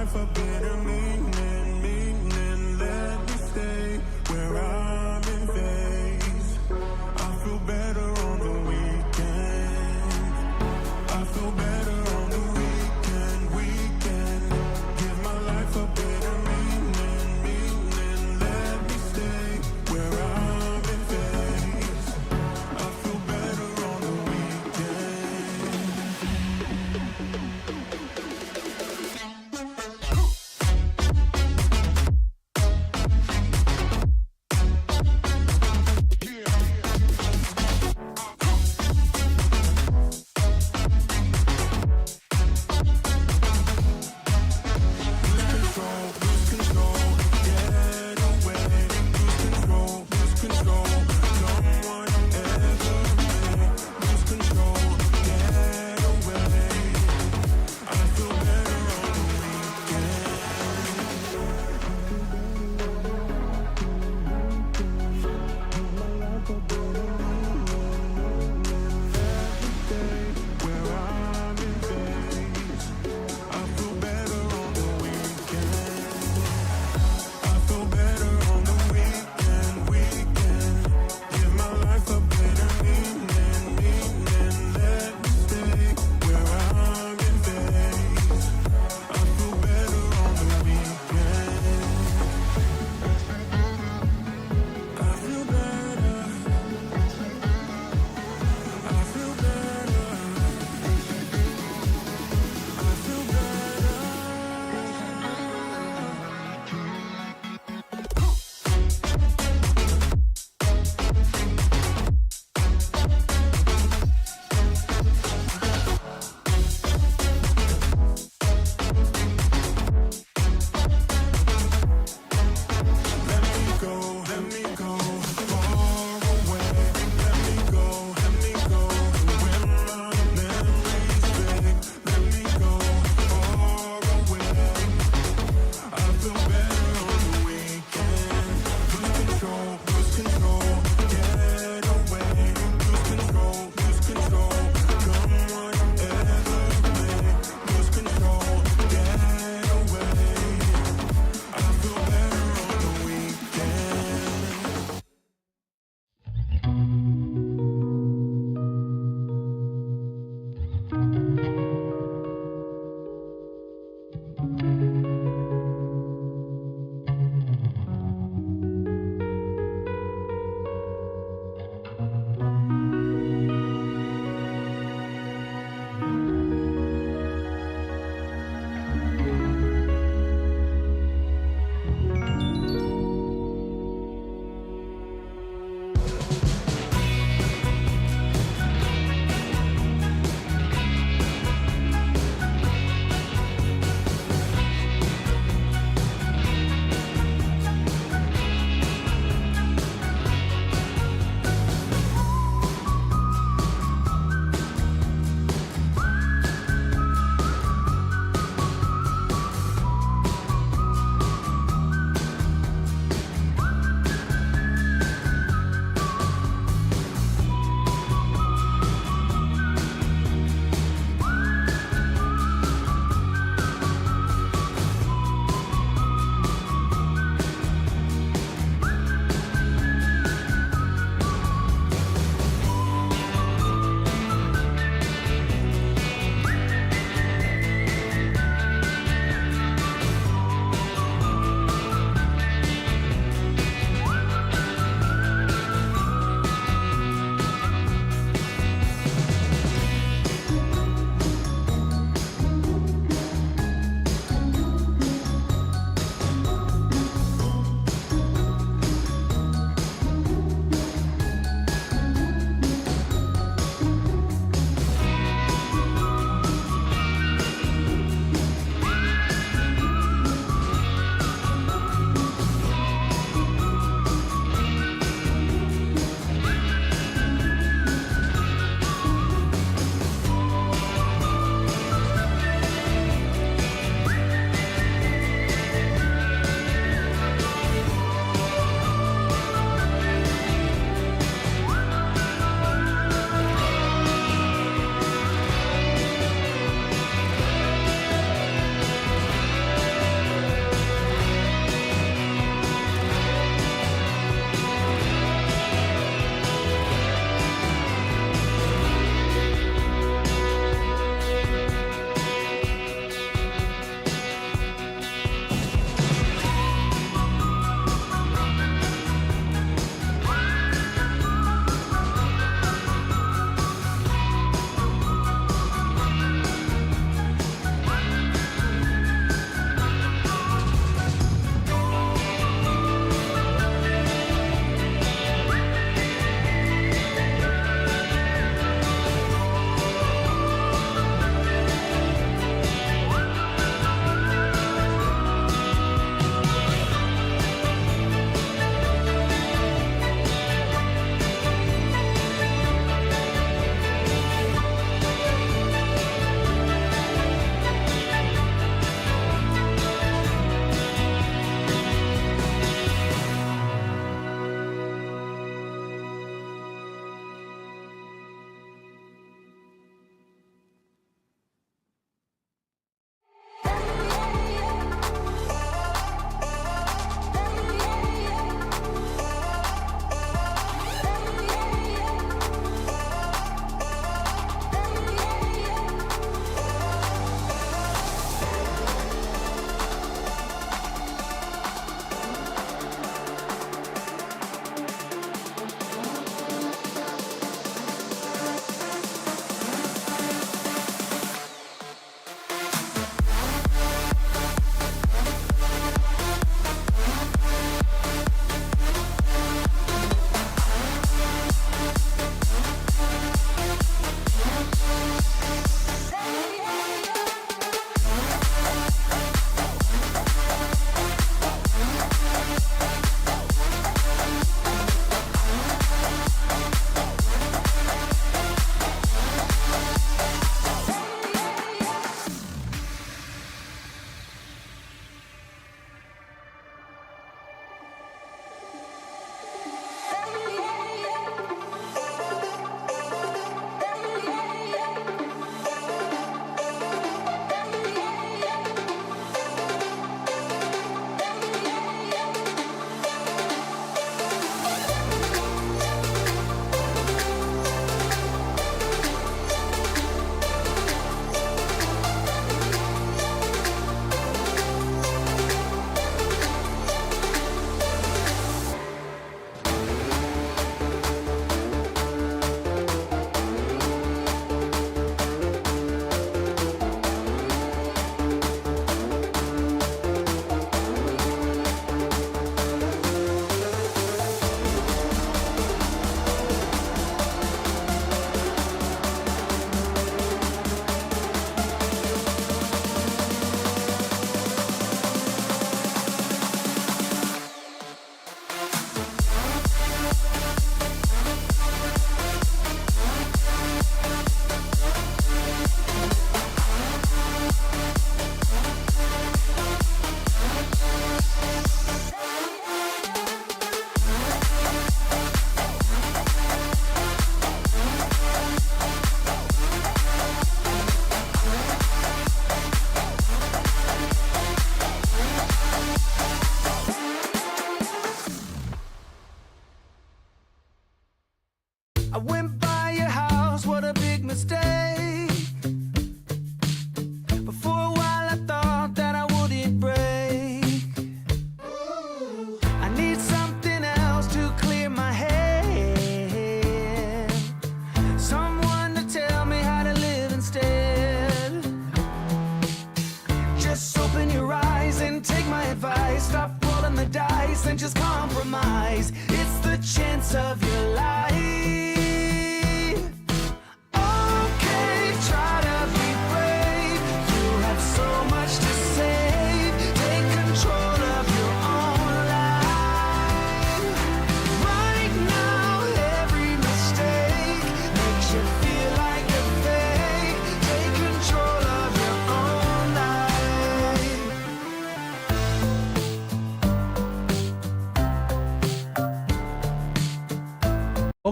life a better meaning. Let me stay where I'm in phase. I feel better on the weekend. I feel better on the weekend. Give my life a better meaning. Let me stay where I'm in phase. I feel better on the weekend.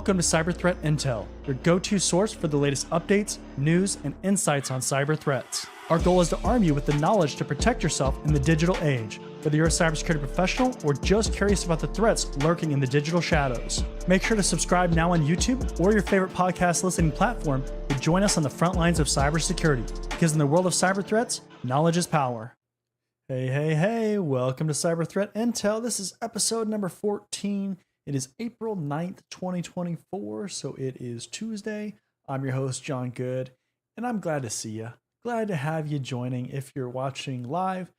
Welcome to Cyber Threat Intel, your go-to source for the latest updates, news, and insights on cyber threats. Our goal is to arm you with the knowledge to protect yourself in the digital age, whether you're a cybersecurity professional or just curious about the threats lurking in the digital shadows. Make sure to subscribe now on YouTube or your favorite podcast listening platform to join us on the front lines of cybersecurity, because in the world of cyber threats, knowledge is power. Hey, welcome to Cyber Threat Intel. This is episode number 14. It is April 9th, 2024, so it is Tuesday. I'm your host, John Good, and I'm glad to see you. Glad to have you joining if you're watching live,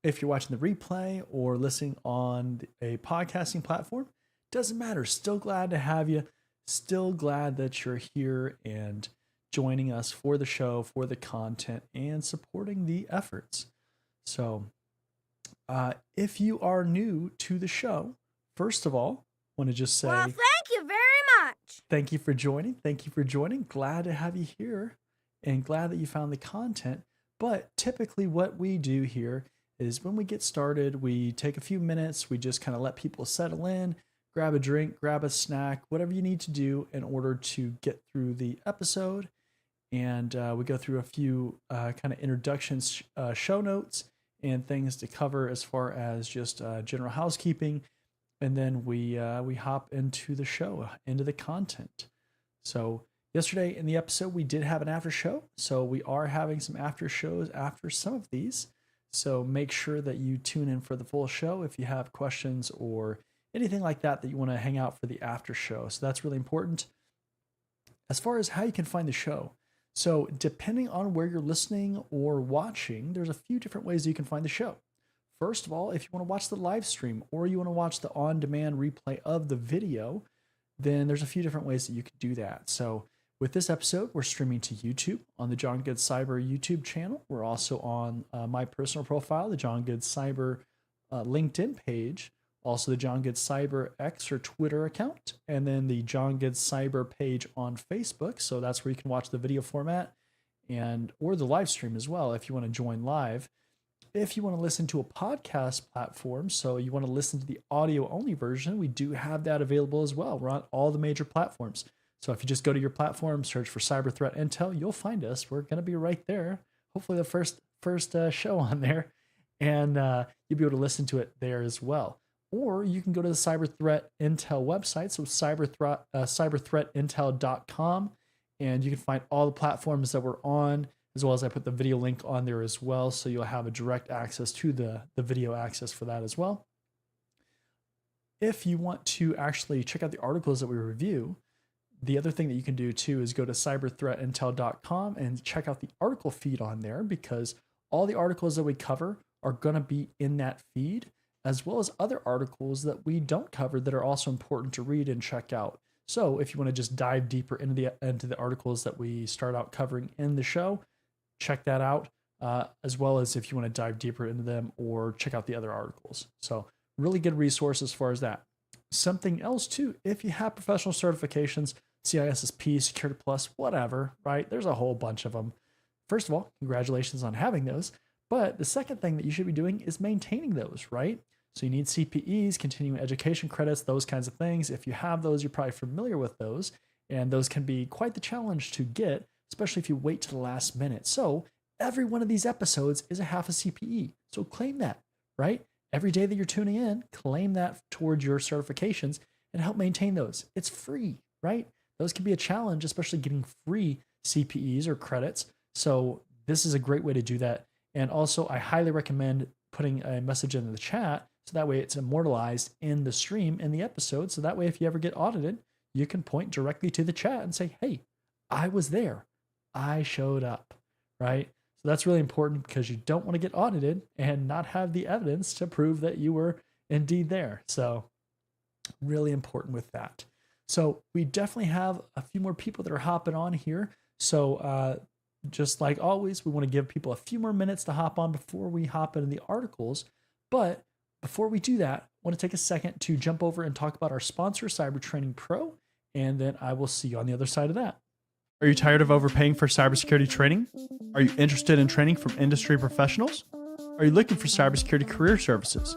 if you're watching the replay, or listening on a podcasting platform. Doesn't matter. Still glad to have you. Still glad that you're here and joining us for the show, for the content, and supporting the efforts. So, if you are new to the show, first of all, want to just say, well, thank you very much. Thank you for joining. Thank you for joining. Glad to have you here and glad that you found the content. But typically what we do here is when we get started, we take a few minutes, we just kind of let people settle in, grab a drink, grab a snack, whatever you need to do in order to get through the episode. And we go through a few kind of introductions, show notes, and things to cover as far as just general housekeeping. And then we hop into the show, into the content. So yesterday in the episode, we did have an after show. So we are having some after shows after some of these. So make sure that you tune in for the full show if you have questions or anything like that you want to hang out for the after show. So that's really important. As far as how you can find the show. So depending on where you're listening or watching, there's a few different ways you can find the show. First of all, if you want to watch the live stream or you want to watch the on-demand replay of the video, then there's a few different ways that you can do that. So with this episode, we're streaming to YouTube on the John Good Cyber YouTube channel. We're also on my personal profile, the John Good Cyber LinkedIn page, also the John Good Cyber X or Twitter account, and then the John Good Cyber page on Facebook. So that's where you can watch the video format or the live stream as well if you want to join live. If you want to listen to a podcast platform, so you want to listen to the audio only version, we do have that available as well. We're on all the major platforms. So if you just go to your platform, search for Cyber Threat Intel, you'll find us. We're going to be right there. Hopefully the first show on there, and you'll be able to listen to it there as well. Or you can go to the Cyber Threat Intel website, so cyberthreatintel.com, and you can find all the platforms that we're on, as well as I put the video link on there as well. So you'll have a direct access to the video access for that as well. If you want to actually check out the articles that we review, the other thing that you can do too is go to cyberthreatintel.com and check out the article feed on there, because all the articles that we cover are going to be in that feed, as well as other articles that we don't cover that are also important to read and check out. So if you want to just dive deeper into the articles that we start out covering in the show, check that out, as well as if you want to dive deeper into them or check out the other articles. So really good resource as far as that. Something else too, if you have professional certifications, CISSP, Security Plus, whatever, right? There's a whole bunch of them. First of all, congratulations on having those. But the second thing that you should be doing is maintaining those, right? So you need CPEs, continuing education credits, those kinds of things. If you have those, you're probably familiar with those. And those can be quite the challenge to get, especially if you wait to the last minute. So every one of these episodes is a half a CPE. So claim that, right? Every day that you're tuning in, claim that towards your certifications and help maintain those. It's free, right? Those can be a challenge, especially getting free CPEs or credits. So this is a great way to do that. And also, I highly recommend putting a message in the chat, so that way it's immortalized in the stream, in the episode. So that way, if you ever get audited, you can point directly to the chat and say, hey, I was there. I showed up, right? So that's really important, because you don't want to get audited and not have the evidence to prove that you were indeed there. So really important with that. So we definitely have a few more people that are hopping on here. So just like always, we want to give people a few more minutes to hop on before we hop into the articles. But before we do that, I want to take a second to jump over and talk about our sponsor, Cyber Training Pro, and then I will see you on the other side of that. Are you tired of overpaying for cybersecurity training? Are you interested in training from industry professionals? Are you looking for cybersecurity career services?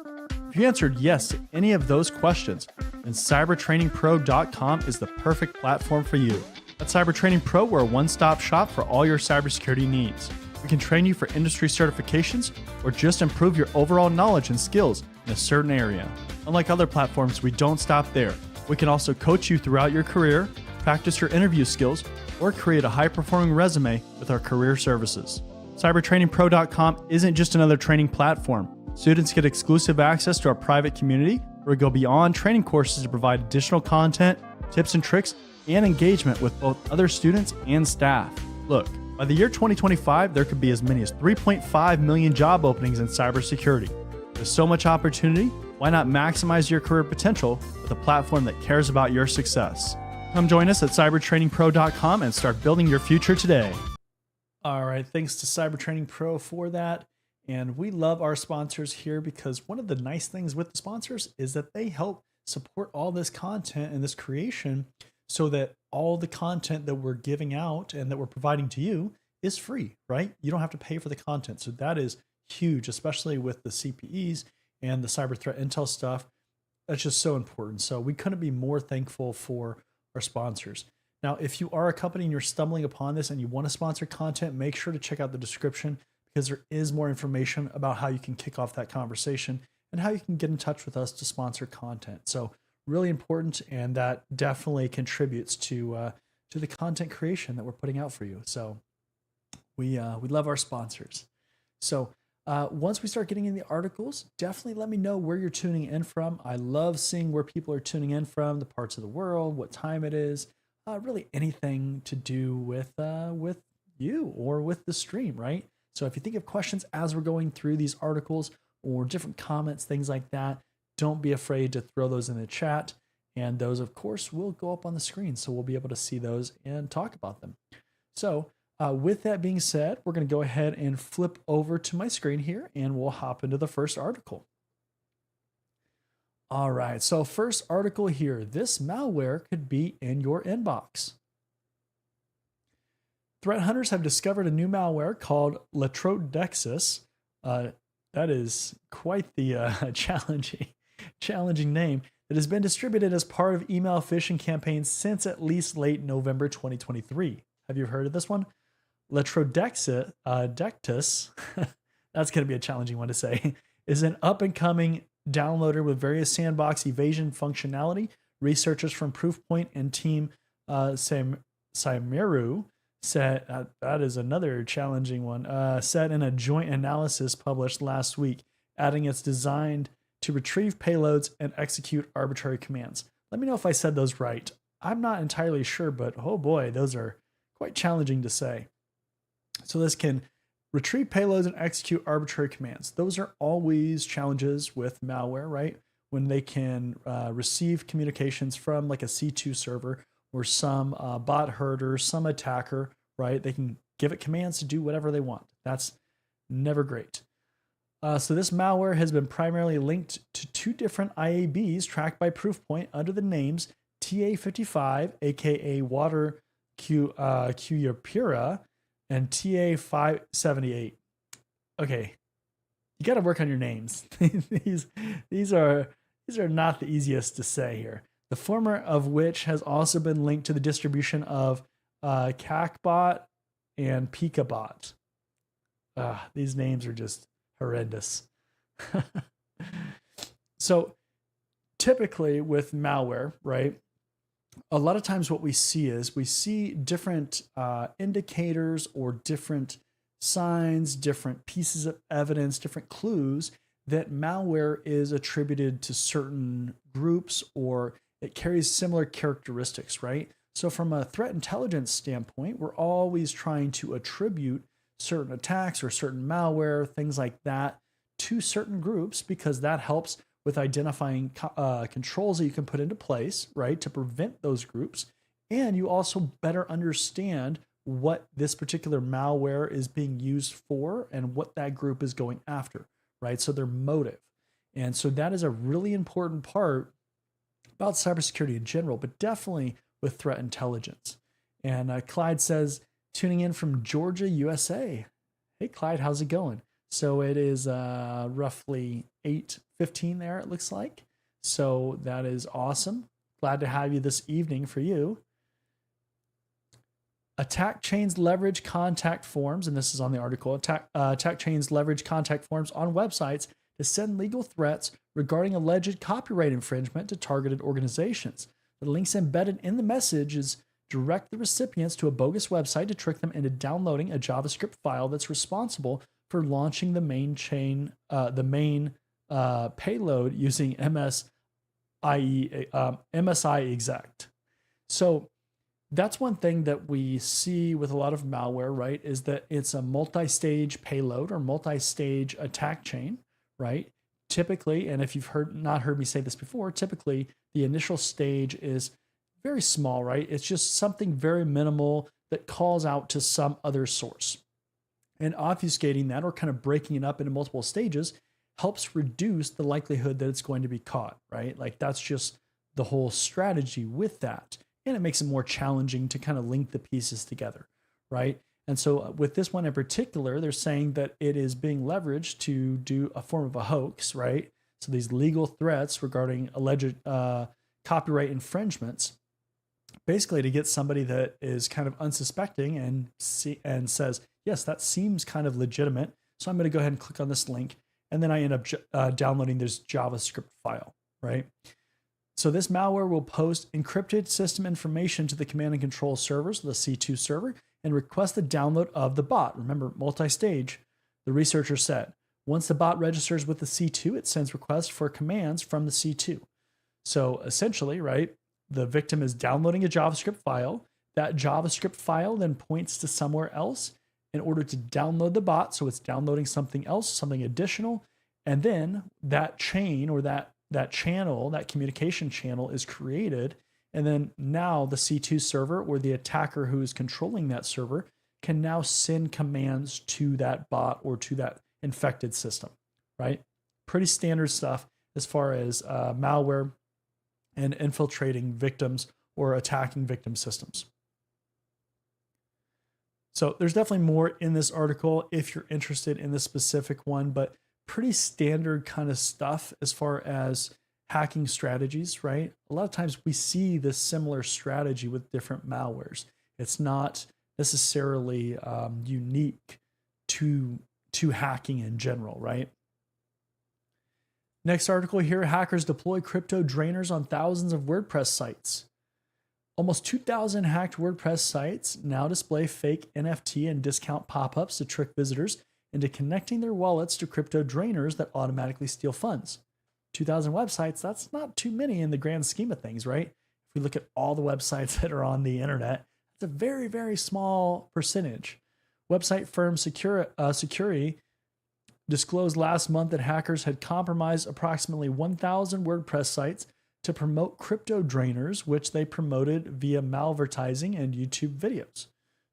If you answered yes to any of those questions, then cybertrainingpro.com is the perfect platform for you. At Cyber Training Pro, we're a one-stop shop for all your cybersecurity needs. We can train you for industry certifications or just improve your overall knowledge and skills in a certain area. Unlike other platforms, we don't stop there. We can also coach you throughout your career, practice your interview skills, or create a high-performing resume with our career services. CybertrainingPro.com isn't just another training platform. Students get exclusive access to our private community where we go beyond training courses to provide additional content, tips and tricks, and engagement with both other students and staff. Look, by the year 2025, there could be as many as 3.5 million job openings in cybersecurity. There's so much opportunity, why not maximize your career potential with a platform that cares about your success? Come join us at cybertrainingpro.com and start building your future today. All right, thanks to Cyber Training Pro for that. And we love our sponsors here because one of the nice things with the sponsors is that they help support all this content and this creation so that all the content that we're giving out and that we're providing to you is free, right? You don't have to pay for the content. So that is huge, especially with the CPEs and the cyber threat intel stuff. That's just so important. So we couldn't be more thankful for our sponsors. Now, if you are a company and you're stumbling upon this and you want to sponsor content, make sure to check out the description because there is more information about how you can kick off that conversation and how you can get in touch with us to sponsor content. So really important, and that definitely contributes to the content creation that we're putting out for you. So we love our sponsors. So once we start getting in the articles, definitely let me know where you're tuning in from. I love seeing where people are tuning in from, the parts of the world, what time it is, really anything to do with you or with the stream, right? So if you think of questions as we're going through these articles or different comments, things like that, don't be afraid to throw those in the chat. And those, of course, will go up on the screen. So we'll be able to see those and talk about them. So with that being said, we're going to go ahead and flip over to my screen here and we'll hop into the first article. All right, so first article here, this malware could be in your inbox. Threat hunters have discovered a new malware called Latrodexis. That is quite the challenging name that has been distributed as part of email phishing campaigns since at least late November 2023. Have you heard of this one? Latrodexis, that's going to be a challenging one to say, is an up-and-coming downloader with various sandbox evasion functionality. Researchers from Proofpoint and Team Cymeru said, that is another challenging one, said in a joint analysis published last week, adding it's designed to retrieve payloads and execute arbitrary commands. Let me know if I said those right. I'm not entirely sure, but oh boy, those are quite challenging to say. So this can retrieve payloads and execute arbitrary commands. Those are always challenges with malware, right? When they can receive communications from like a C2 server or some bot herder, some attacker, right? They can give it commands to do whatever they want. That's never great. So this malware has been primarily linked to two different IABs tracked by Proofpoint under the names TA55, aka Water Cuyapura, and TA578. Okay, you got to work on your names. these are not the easiest to say here. The former of which has also been linked to the distribution of CACBot and PikaBot. These names are just horrendous. So typically with malware, right, a lot of times what we see different indicators or different signs, different pieces of evidence, different clues that malware is attributed to certain groups or it carries similar characteristics, right? So from a threat intelligence standpoint, we're always trying to attribute certain attacks or certain malware, things like that, to certain groups because that helps with identifying controls that you can put into place, right, to prevent those groups. And you also better understand what this particular malware is being used for and what that group is going after, right? So their motive. And so that is a really important part about cybersecurity in general, but definitely with threat intelligence. And Clyde says, tuning in from Georgia, USA. Hey, Clyde, how's it going? So it is roughly 8:15 there, it looks like. So that is awesome. Glad to have you this evening for you. Attack chains leverage contact forms, and this is on the article. Attack chains leverage contact forms on websites to send legal threats regarding alleged copyright infringement to targeted organizations. The links embedded in the messages direct the recipients to a bogus website to trick them into downloading a JavaScript file that's responsible for launching the main payload using MSI exec. So that's one thing that we see with a lot of malware, right? Is that it's a multi-stage payload or multi-stage attack chain, right? Typically, and if you've not heard me say this before, typically the initial stage is very small, right? It's just something very minimal that calls out to some other source. And obfuscating that or kind of breaking it up into multiple stages helps reduce the likelihood that it's going to be caught, right? Like that's just the whole strategy with that. And it makes it more challenging to kind of link the pieces together, right? And so with this one in particular, they're saying that it is being leveraged to do a form of a hoax, right? So these legal threats regarding alleged copyright infringements, basically to get somebody that is kind of unsuspecting and says, yes, that seems kind of legitimate. So I'm going to go ahead and click on this link. And then I end up downloading this JavaScript file, right? So this malware will post encrypted system information to the command and control servers, the C2 server, and request the download of the bot. Remember, multi-stage, the researcher said. Once the bot registers with the C2, it sends requests for commands from the C2. So essentially, right, the victim is downloading a JavaScript file. That JavaScript file then points to somewhere else in order to download the bot. So it's downloading something else, something additional. And then that chain or that channel, that communication channel is created. And then now the C2 server or the attacker who is controlling that server can now send commands to that bot or to that infected system, right? Pretty standard stuff as far as malware and infiltrating victims or attacking victim systems. So there's definitely more in this article if you're interested in this specific one, but pretty standard kind of stuff as far as hacking strategies, right? A lot of times we see this similar strategy with different malwares. It's not necessarily unique to hacking in general, right? Next article here, hackers deploy crypto drainers on thousands of WordPress sites. Almost 2,000 hacked WordPress sites now display fake NFT and discount pop-ups to trick visitors into connecting their wallets to crypto drainers that automatically steal funds. 2,000 websites, that's not too many in the grand scheme of things, right? If we look at all the websites that are on the internet, it's a very, very small percentage. Website firm Security disclosed last month that hackers had compromised approximately 1,000 WordPress sites to promote crypto drainers, which they promoted via malvertising and YouTube videos.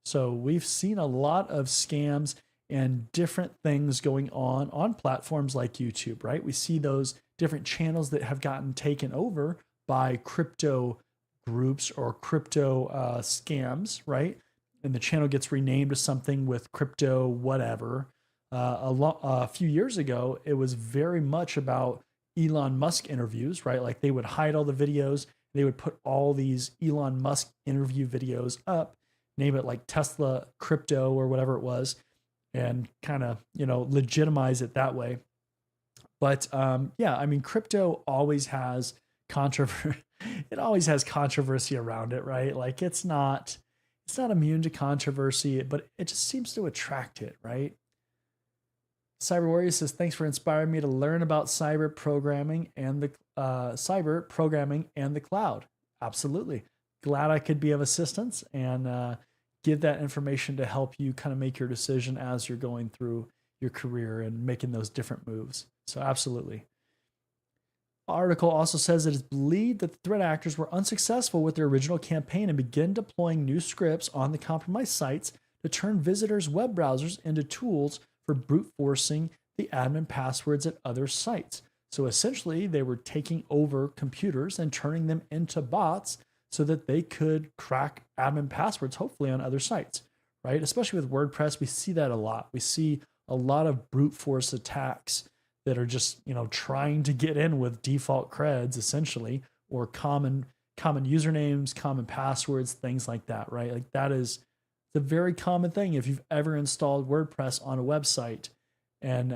So we've seen a lot of scams and different things going on platforms like YouTube, right? We see those different channels that have gotten taken over by crypto groups or crypto scams, right? And the channel gets renamed to something with crypto whatever. A few years ago, it was very much about Elon Musk interviews, right? Like they would hide all the videos. They would put all these Elon Musk interview videos up, name it like Tesla crypto or whatever it was, and kind of, legitimize it that way. But yeah, I mean, crypto always has controversy. It always has controversy around it, right? Like it's not immune to controversy, but it just seems to attract it, right? Cyber Warrior says, thanks for inspiring me to learn about cyber programming and the cloud. Absolutely. Glad I could be of assistance and give that information to help you kind of make your decision as you're going through your career and making those different moves. So absolutely. The article also says it is believed that the threat actors were unsuccessful with their original campaign and began deploying new scripts on the compromised sites to turn visitors' web browsers into tools for brute forcing the admin passwords at other sites. So essentially, they were taking over computers and turning them into bots so that they could crack admin passwords, hopefully on other sites, right? Especially with WordPress, we see that a lot. We see a lot of brute force attacks that are just, trying to get in with default creds essentially, or common usernames, common passwords, things like that, right? Like that is the very common thing if you've ever installed WordPress on a website, and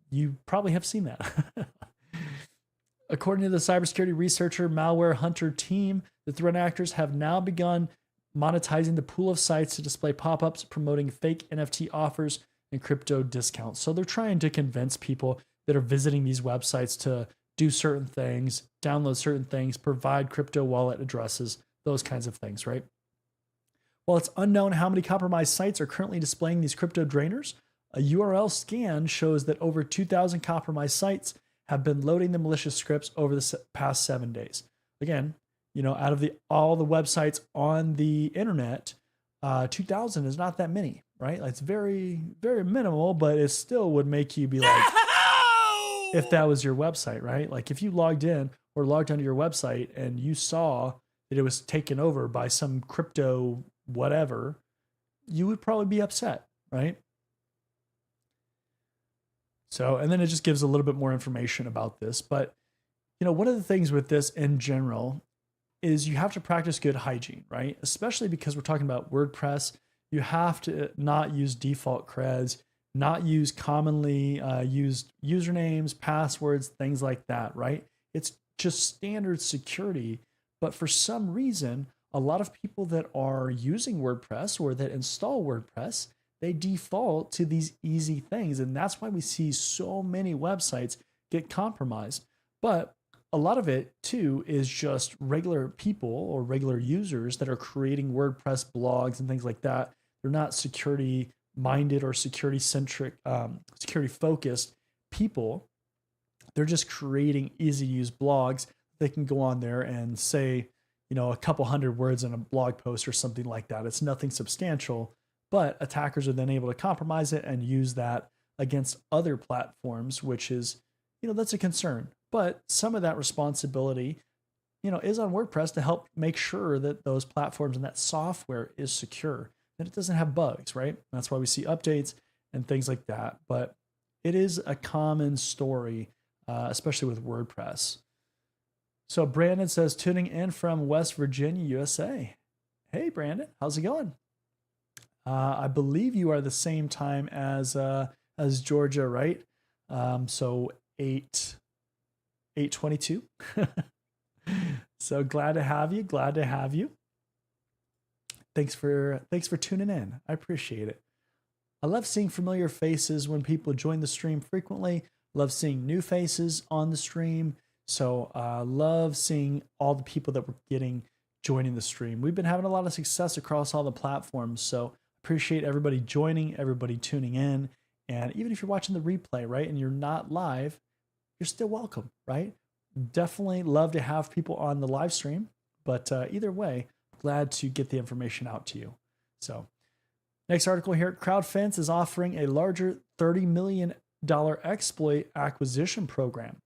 you probably have seen that. According to the cybersecurity researcher malware hunter team, the threat actors have now begun monetizing the pool of sites to display pop-ups promoting fake NFT offers and crypto discounts. So they're trying to convince people that are visiting these websites to do certain things, download certain things, provide crypto wallet addresses, those kinds of things, right? While it's unknown how many compromised sites are currently displaying these crypto drainers, a URL scan shows that over 2,000 compromised sites have been loading the malicious scripts over the past 7 days. Again, out of all the websites on the internet, 2,000 is not that many, right? It's very, very minimal, but it still would make you be like, if that was your website, right? Like if you logged in or logged onto your website and you saw that it was taken over by some crypto whatever, you would probably be upset, right? So, and then it just gives a little bit more information about this. But, one of the things with this in general is you have to practice good hygiene, right? Especially because we're talking about WordPress. You have to not use default creds, not use commonly used usernames, passwords, things like that, right? It's just standard security. But for some reason, a lot of people that are using WordPress or that install WordPress, they default to these easy things. And that's why we see so many websites get compromised. But a lot of it too is just regular people or regular users that are creating WordPress blogs and things like that. They're not security minded or security centric, security focused people. They're just creating easy to use blogs. They can go on there and say, a couple hundred words in a blog post or something like that. It's nothing substantial. But attackers are then able to compromise it and use that against other platforms, which is, that's a concern. But some of that responsibility, is on WordPress to help make sure that those platforms and that software is secure, that it doesn't have bugs, right? That's why we see updates and things like that. But it is a common story, especially with WordPress. So Brandon says, tuning in from West Virginia, USA. Hey, Brandon, how's it going? I believe you are the same time as Georgia, right? So 8:22. So glad to have you. Glad to have you. Thanks for tuning in. I appreciate it. I love seeing familiar faces when people join the stream frequently. Love seeing new faces on the stream. So love seeing all the people that we're getting joining the stream. We've been having a lot of success across all the platforms. So appreciate everybody joining, everybody tuning in. And even if you're watching the replay, right, and you're not live, you're still welcome, right? Definitely love to have people on the live stream. But either way, glad to get the information out to you. So next article here, CrowdFence is offering a larger $30 million exploit acquisition program.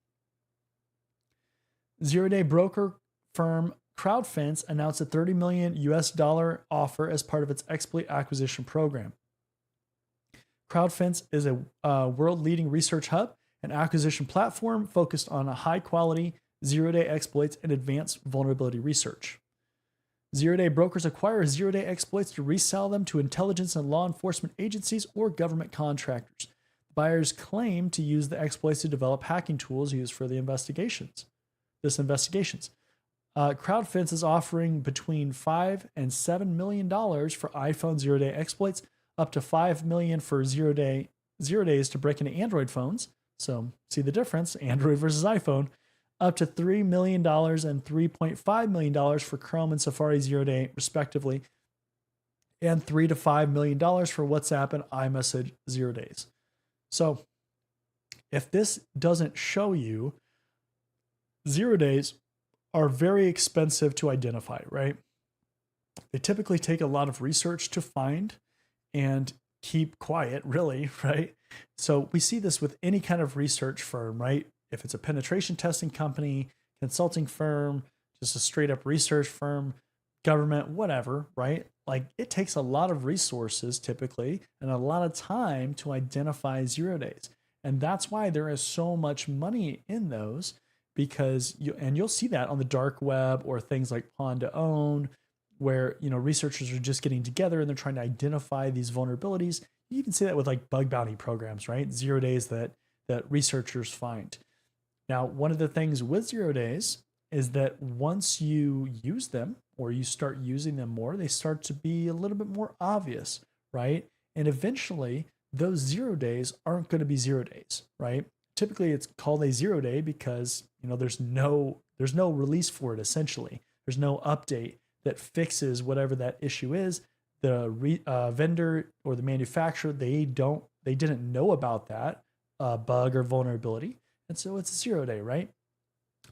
Zero-day broker firm CrowdFence announced a $30 million offer as part of its exploit acquisition program. CrowdFence is a world-leading research hub and acquisition platform focused on a high-quality zero-day exploits and advanced vulnerability research. Zero-day brokers acquire zero-day exploits to resell them to intelligence and law enforcement agencies or government contractors. Buyers claim to use the exploits to develop hacking tools used for the investigations. CrowdFence is offering between $5 and $7 million for iPhone zero-day exploits, up to $5 million for zero days to break into Android phones. So see the difference, Android versus iPhone. Up to $3 million and $3.5 million for Chrome and Safari zero-day, respectively, and $3 to $5 million for WhatsApp and iMessage zero days. So if this doesn't show you, zero days are very expensive to identify, right? They typically take a lot of research to find and keep quiet, really, right? So we see this with any kind of research firm, right? If it's a penetration testing company, consulting firm, just a straight up research firm, government, whatever, right? like it takes a lot of resources typically and a lot of time to identify 0 days. And that's why there is so much money in those, because you'll see that on the dark web or things like Pawn to Own, where researchers are just getting together and they're trying to identify these vulnerabilities. You even see that with like bug bounty programs, right? 0 days that researchers find. Now, one of the things with 0 days is that once you use them or you start using them more, they start to be a little bit more obvious, right? And eventually those 0 days aren't going to be 0 days, right? Typically it's called a 0 day because there's no release for it. Essentially, there's no update that fixes whatever that issue is. The vendor or the manufacturer, they didn't know about that bug or vulnerability, and so it's a 0 day, right?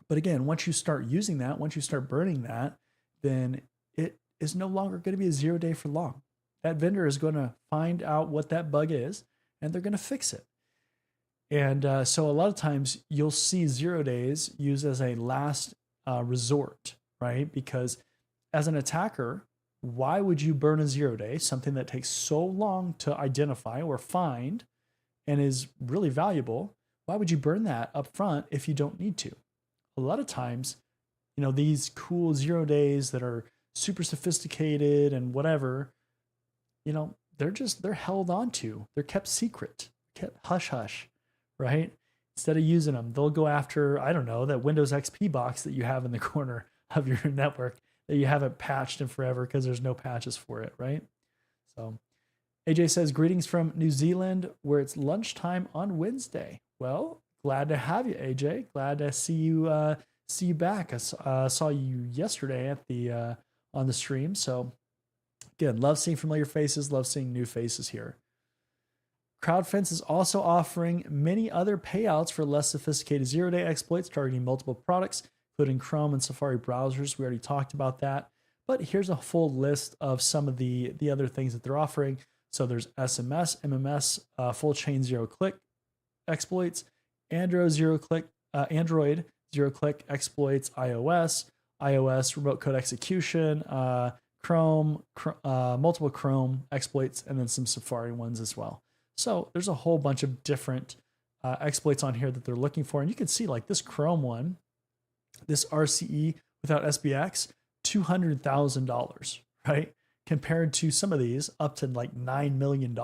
But again, once you start using that, once you start burning that, then it is no longer going to be a 0 day for long. That vendor is going to find out what that bug is, and they're going to fix it. And so a lot of times you'll see 0 days used as a last resort, right? Because as an attacker, why would you burn a 0 day, something that takes so long to identify or find and is really valuable? Why would you burn that up front if you don't need to? A lot of times, these cool 0 days that are super sophisticated and whatever, they're held on to. They're kept secret, kept hush hush, right? Instead of using them, they'll go after, I don't know, that Windows XP box that you have in the corner of your network that you haven't patched in forever because there's no patches for it, right? So AJ says, greetings from New Zealand, where it's lunchtime on Wednesday. Well, glad to have you, AJ. Glad to see you back. I saw you yesterday at the on the stream. So again, love seeing familiar faces, love seeing new faces here. CrowdFence is also offering many other payouts for less sophisticated 0 day exploits targeting multiple products, including Chrome and Safari browsers. We already talked about that. But here's a full list of some of the other things that they're offering. So there's SMS, MMS, full chain 0-click exploits, Android 0-click exploits, iOS remote code execution, Chrome, multiple Chrome exploits, and then some Safari ones as well. So there's a whole bunch of different exploits on here that they're looking for. And you can see like this Chrome one, this RCE without SBX, $200,000, right? Compared to some of these up to like $9 million.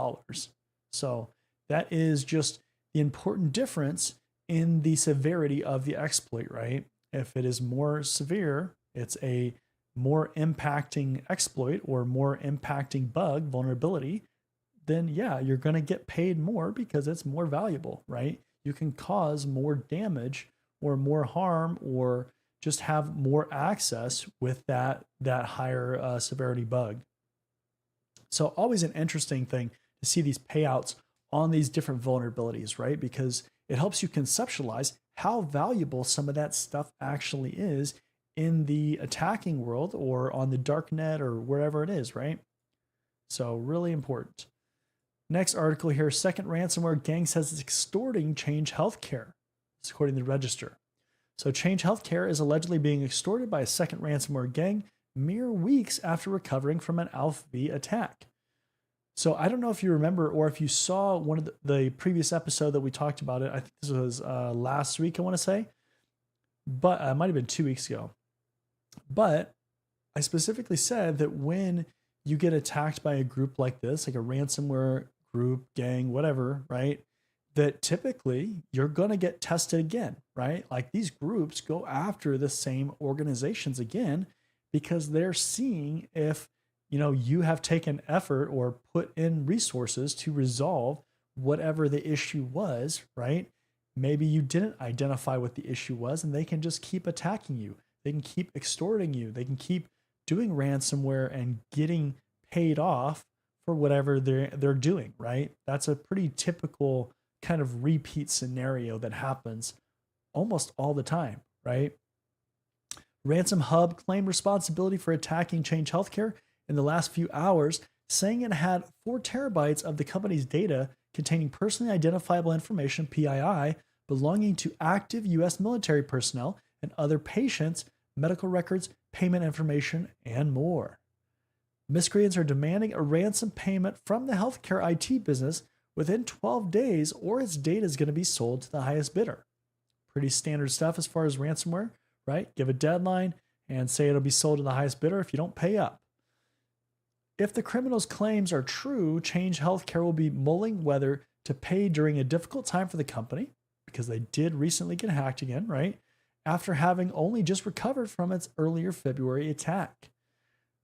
So that is just the important difference in the severity of the exploit, right? If it is more severe, it's a more impacting exploit or more impacting bug vulnerability, then yeah, you're going to get paid more because it's more valuable, right? You can cause more damage or more harm or just have more access with that higher severity bug. So always an interesting thing to see these payouts on these different vulnerabilities, right? Because it helps you conceptualize how valuable some of that stuff actually is in the attacking world or on the dark net or wherever it is, right? So really important. Next article here, second ransomware gang says it's extorting Change Healthcare. It's according to the Register. So Change Healthcare is allegedly being extorted by a second ransomware gang mere weeks after recovering from an ALPH-V attack. So I don't know if you remember or if you saw one of the previous episode that we talked about it. I think this was last week, I want to say, but it might have been 2 weeks ago. But I specifically said that when you get attacked by a group like this, like a ransomware group, gang, whatever, right, that typically you're going to get tested again, right? Like these groups go after the same organizations again because they're seeing if you have taken effort or put in resources to resolve whatever the issue was, right? Maybe you didn't identify what the issue was and they can just keep attacking you. They can keep extorting you. They can keep doing ransomware and getting paid off for whatever they're doing, right? That's a pretty typical kind of repeat scenario that happens almost all the time, right? Ransom Hub claimed responsibility for attacking Change Healthcare in the last few hours, saying it had 4 terabytes of the company's data containing personally identifiable information, PII, belonging to active U.S. military personnel and other patients, medical records, payment information, and more. Miscreants are demanding a ransom payment from the healthcare IT business within 12 days, or its data is going to be sold to the highest bidder. Pretty standard stuff as far as ransomware, right? Give a deadline and say it'll be sold to the highest bidder if you don't pay up. If the criminal's claims are true, Change Healthcare will be mulling whether to pay during a difficult time for the company, because they did recently get hacked again, right? After having only just recovered from its earlier February attack.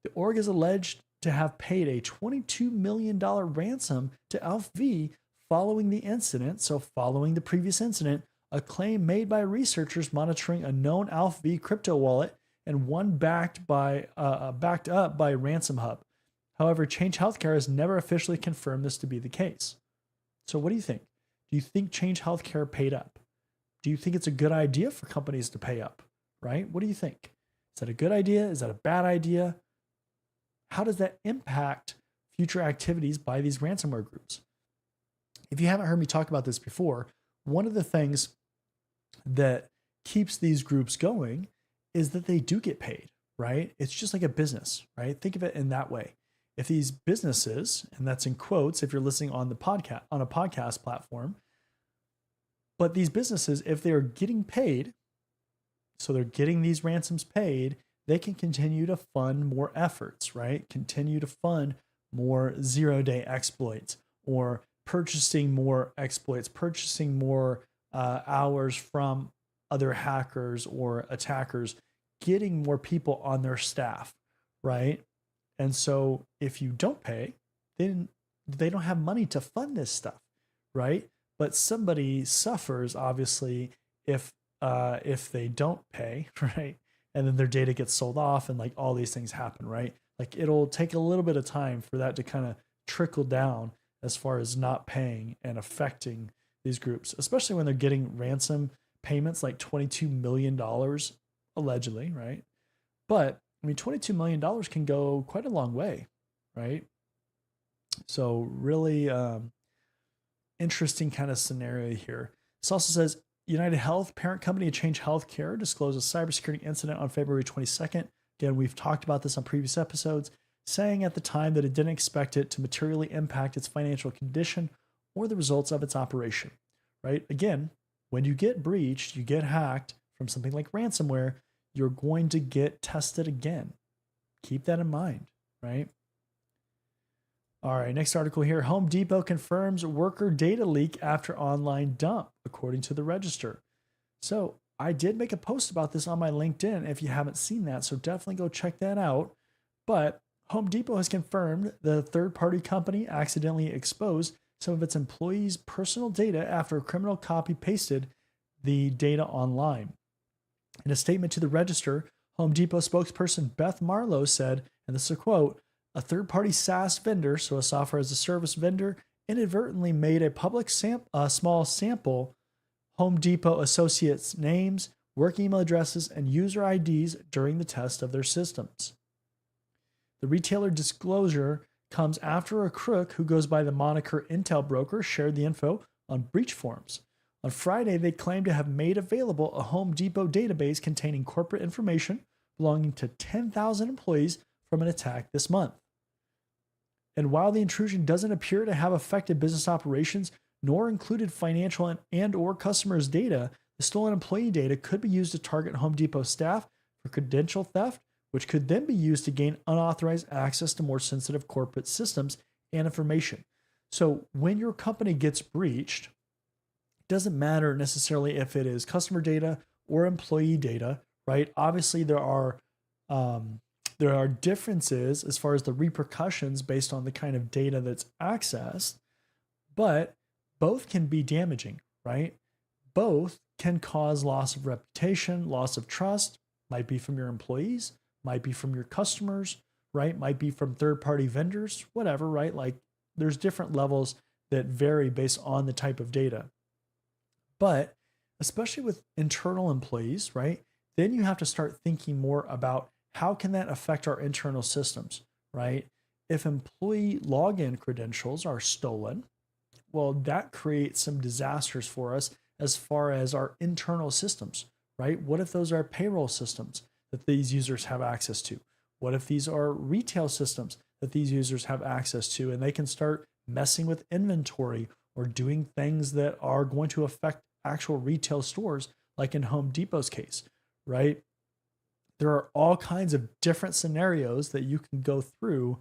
The org is alleged to have paid a $22 million ransom to Alpha V following the incident. So following the previous incident, a claim made by researchers monitoring a known Alpha V crypto wallet and one backed up by Ransom Hub. However, Change Healthcare has never officially confirmed this to be the case. So what do you think? Do you think Change Healthcare paid up? Do you think it's a good idea for companies to pay up, right? What do you think? Is that a good idea? Is that a bad idea? How does that impact future activities by these ransomware groups? If you haven't heard me talk about this before, one of the things that keeps these groups going is that they do get paid, right? It's just like a business, right? Think of it in that way. If these businesses, and that's in quotes if you're listening on a podcast platform, but these businesses, if they are getting paid, so they're getting these ransoms paid, they can continue to fund more efforts, right? Continue to fund more zero-day exploits, or purchasing more exploits, purchasing more hours from other hackers or attackers, getting more people on their staff, right? And so if you don't pay, then they don't have money to fund this stuff, right? But somebody suffers, obviously, if they don't pay, right? And then their data gets sold off and like all these things happen, right? Like it'll take a little bit of time for that to kind of trickle down as far as not paying and affecting these groups, especially when they're getting ransom payments like $22 million allegedly, right? But I mean, $22 million can go quite a long way, right? So really interesting kind of scenario here. This also says United Health, parent company of Change Healthcare, disclosed a cybersecurity incident on February 22nd. Again, we've talked about this on previous episodes, saying at the time that it didn't expect it to materially impact its financial condition or the results of its operation, right? Again, when you get breached, you get hacked from something like ransomware, you're going to get tested again. Keep that in mind, right? All right, next article here. Home Depot confirms worker data leak after online dump, according to the Register. So I did make a post about this on my LinkedIn if you haven't seen that, so definitely go check that out. But Home Depot has confirmed the third-party company accidentally exposed some of its employees' personal data after a criminal copy-pasted the data online. In a statement to the Register, Home Depot spokesperson Beth Marlowe said, and this is a quote, "A third-party SaaS vendor, so a software as a service vendor, inadvertently made a public small sample Home Depot associates' names, work email addresses, and user IDs during the test of their systems. The retailer disclosure comes after a crook who goes by the moniker Intel Broker shared the info on breach forums. On Friday, they claimed to have made available a Home Depot database containing corporate information belonging to 10,000 employees from an attack this month. And while the intrusion doesn't appear to have affected business operations, nor included financial and or customers' data, the stolen employee data could be used to target Home Depot staff for credential theft, which could then be used to gain unauthorized access to more sensitive corporate systems and information." So when your company gets breached, it doesn't matter necessarily if it is customer data or employee data, right? Obviously, there are differences as far as the repercussions based on the kind of data that's accessed, but both can be damaging, right? Both can cause loss of reputation, loss of trust, might be from your employees, might be from your customers, right? Might be from third-party vendors, whatever, right? Like there's different levels that vary based on the type of data. But especially with internal employees, right? Then you have to start thinking more about how can that affect our internal systems, right? If employee login credentials are stolen, well, that creates some disasters for us as far as our internal systems, right? What if those are payroll systems that these users have access to? What if these are retail systems that these users have access to, and they can start messing with inventory or doing things that are going to affect actual retail stores, like in Home Depot's case, right? There are all kinds of different scenarios that you can go through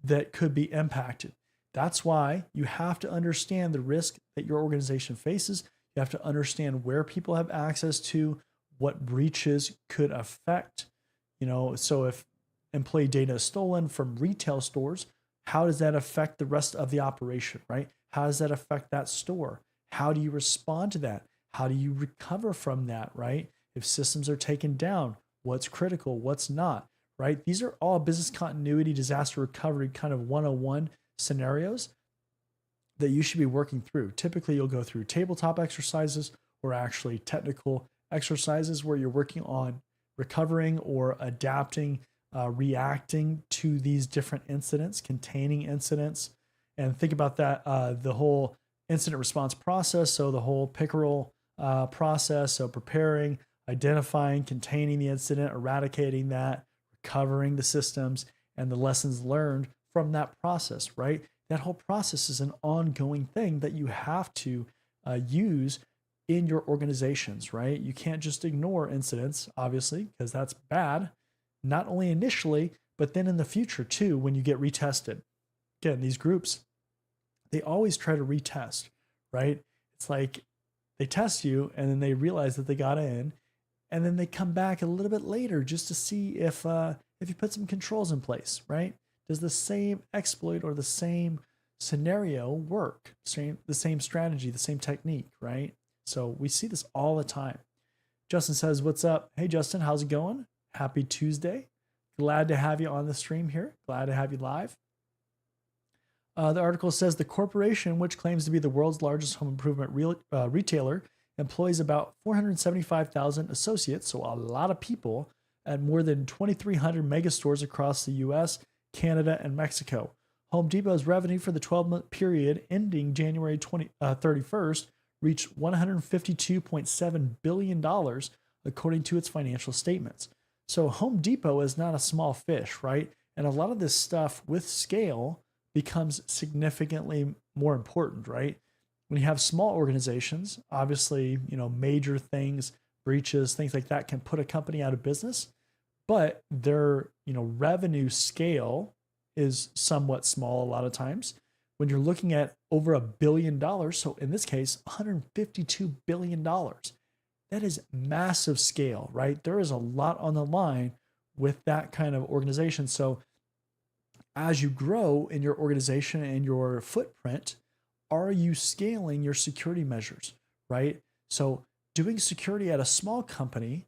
that could be impacted. That's why you have to understand the risk that your organization faces. You have to understand where people have access to, what breaches could affect. So if employee data is stolen from retail stores, how does that affect the rest of the operation, right? How does that affect that store? How do you respond to that? How do you recover from that, right? If systems are taken down, what's critical, what's not, right? These are all business continuity, disaster recovery kind of 101 scenarios that you should be working through. Typically, you'll go through tabletop exercises or actually technical exercises where you're working on recovering or adapting, reacting to these different incidents, containing incidents. And think about that, the whole incident response process. So the whole pickerel process. So preparing, identifying, containing the incident, eradicating that, recovering the systems, and the lessons learned from that process, right? That whole process is an ongoing thing that you have to use in your organizations, right? You can't just ignore incidents, obviously, because that's bad, not only initially, but then in the future too, when you get retested. Again, these groups, they always try to retest, right? It's like they test you and then they realize that they got in, and then they come back a little bit later just to see if you put some controls in place, right? Does the same exploit or the same scenario work? The same strategy, the same technique, right? So we see this all the time. Justin says, what's up? Hey, Justin, how's it going? Happy Tuesday. Glad to have you on the stream here. Glad to have you live. The article says the corporation, which claims to be the world's largest home improvement retailer, employs about 475,000 associates, so a lot of people, at more than 2,300 mega stores across the US, Canada, and Mexico. Home Depot's revenue for the 12-month period ending January 31st reached $152.7 billion, according to its financial statements. So Home Depot is not a small fish, right? And a lot of this stuff with scale becomes significantly more important, right? When you have small organizations, obviously, major things, breaches, things like that can put a company out of business, but their, revenue scale is somewhat small a lot of times. When you're looking at over $1 billion, so in this case, $152 billion, that is massive scale, right? There is a lot on the line with that kind of organization. So as you grow in your organization and your footprint, are you scaling your security measures, right? So doing security at a small company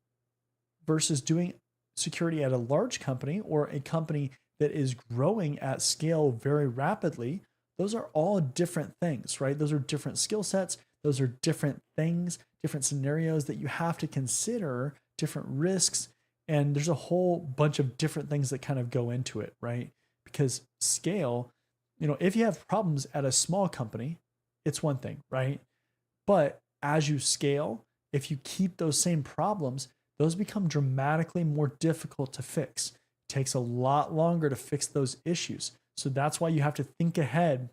versus doing security at a large company or a company that is growing at scale very rapidly, those are all different things, right? Those are different skill sets. Those are different things, different scenarios that you have to consider, different risks. And there's a whole bunch of different things that kind of go into it, right? Because scale, if you have problems at a small company, it's one thing, right? But as you scale, if you keep those same problems, those become dramatically more difficult to fix. It takes a lot longer to fix those issues. So that's why you have to think ahead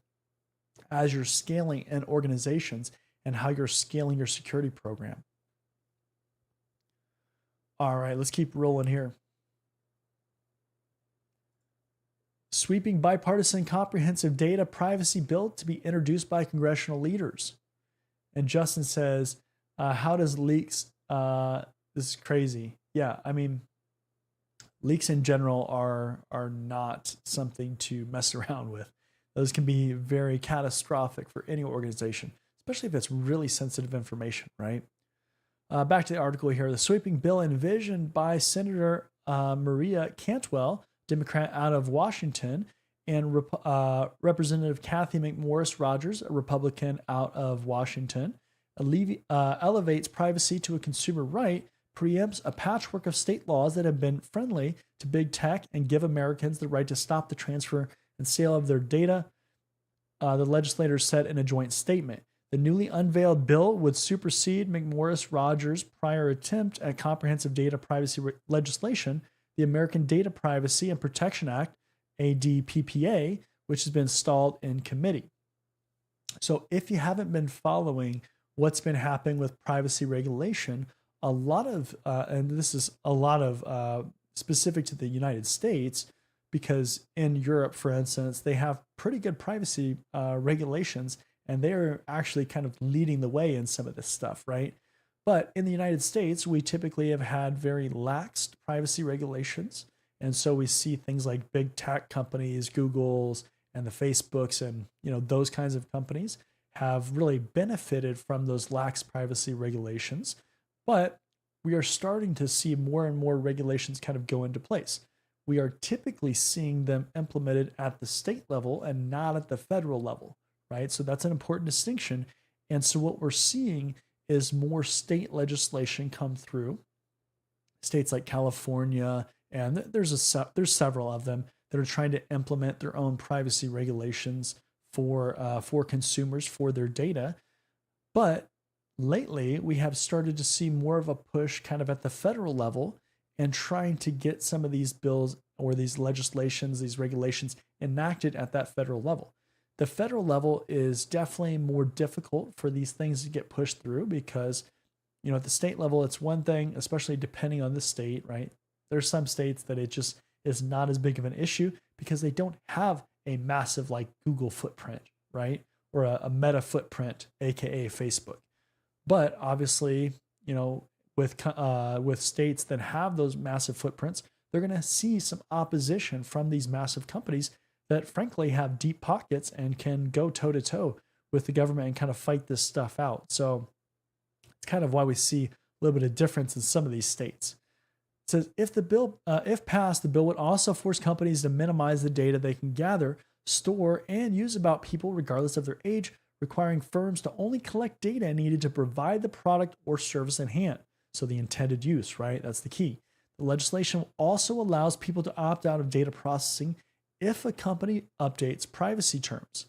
as you're scaling in organizations and how you're scaling your security program. All right, let's keep rolling here. Sweeping bipartisan comprehensive data privacy bill to be introduced by congressional leaders. And Justin says, how does leaks, this is crazy. Yeah, I mean, leaks in general are not something to mess around with. Those can be very catastrophic for any organization, especially if it's really sensitive information, right? Back to the article here. The sweeping bill envisioned by Senator Maria Cantwell, Democrat out of Washington, and Representative Kathy McMorris Rogers, a Republican out of Washington, elevates privacy to a consumer right, preempts a patchwork of state laws that have been friendly to big tech, and give Americans the right to stop the transfer and sale of their data, the legislators said in a joint statement. The newly unveiled bill would supersede McMorris-Rogers' prior attempt at comprehensive data privacy legislation, the American Data Privacy and Protection Act, ADPPA, which has been stalled in committee. So if you haven't been following what's been happening with privacy regulation, a lot of, and this is a lot of specific to the United States, because in Europe, for instance, they have pretty good privacy regulations, and they're actually kind of leading the way in some of this stuff, right? But in the United States, we typically have had very lax privacy regulations. And so we see things like big tech companies, Google's and the Facebooks and those kinds of companies have really benefited from those lax privacy regulations. But we are starting to see more and more regulations kind of go into place. We are typically seeing them implemented at the state level and not at the federal level, right? So that's an important distinction. And so what we're seeing is more state legislation come through. States like California, and there's several of them that are trying to implement their own privacy regulations for consumers for their data. But lately, we have started to see more of a push kind of at the federal level and trying to get some of these bills or these legislations, these regulations enacted at that federal level. The federal level is definitely more difficult for these things to get pushed through because, at the state level, it's one thing, especially depending on the state, right? There's some states that it just is not as big of an issue because they don't have a massive like Google footprint, right? Or a Meta footprint, aka Facebook. But obviously, with states that have those massive footprints, they're going to see some opposition from these massive companies that frankly have deep pockets and can go toe to toe with the government and kind of fight this stuff out. So it's kind of why we see a little bit of difference in some of these states. It says if passed, the bill would also force companies to minimize the data they can gather, store, and use about people regardless of their age, requiring firms to only collect data needed to provide the product or service in hand. So the intended use, right? That's the key. The legislation also allows people to opt out of data processing if a company updates privacy terms.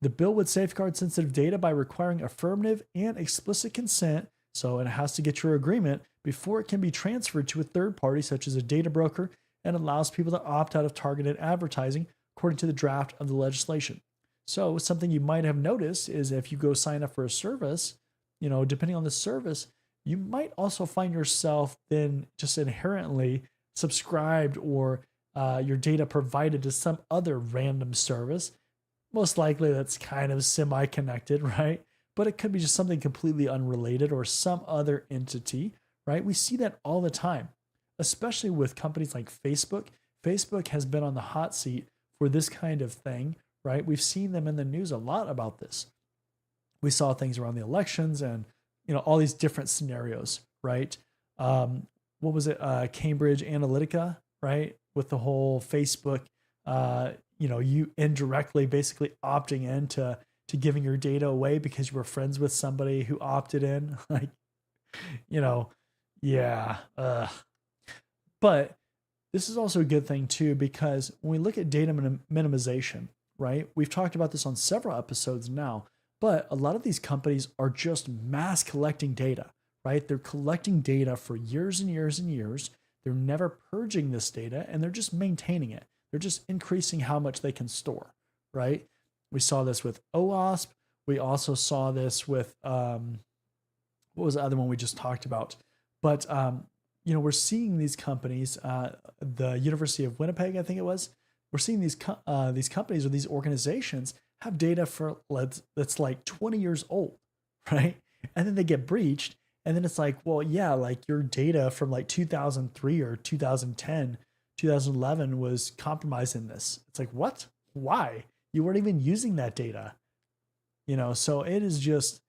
The bill would safeguard sensitive data by requiring affirmative and explicit consent, so it has to get your agreement before it can be transferred to a third party such as a data broker, and allows people to opt out of targeted advertising according to the draft of the legislation. So something you might have noticed is if you go sign up for a service, depending on the service, you might also find yourself then just inherently subscribed or your data provided to some other random service. Most likely that's kind of semi-connected, right? But it could be just something completely unrelated or some other entity, right? We see that all the time, especially with companies like Facebook. Facebook has been on the hot seat for this kind of thing, right? We've seen them in the news a lot about this. We saw things around the elections and, all these different scenarios, right? What was it? Cambridge Analytica, right? With the whole Facebook, you indirectly basically opting in to giving your data away because you were friends with somebody who opted in. Like, yeah. But this is also a good thing too, because when we look at data minimization, right? We've talked about this on several episodes now, but a lot of these companies are just mass collecting data, right? They're collecting data for years and years and years. They're never purging this data and they're just maintaining it. They're just increasing how much they can store, right? We saw this with OWASP. We also saw this with, what was the other one we just talked about? But, we're seeing these companies, the University of Winnipeg, I think it was, we're seeing these companies or these organizations have data for that's like 20 years old, right? And then they get breached. And then it's like, well, yeah, like your data from like 2003 or 2010, 2011 was compromised in this. It's like, what? Why? You weren't even using that data. So it is just,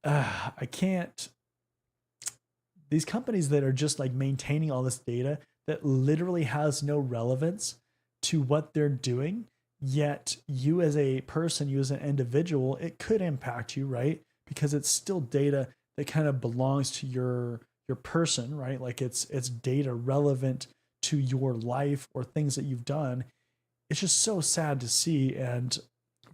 I can't, these companies that are just like maintaining all this data that literally has no relevance to what they're doing, yet you as a person, you as an individual, it could impact you, right? Because it's still data that kind of belongs to your person, right? Like it's data relevant to your life or things that you've done. It's just so sad to see. And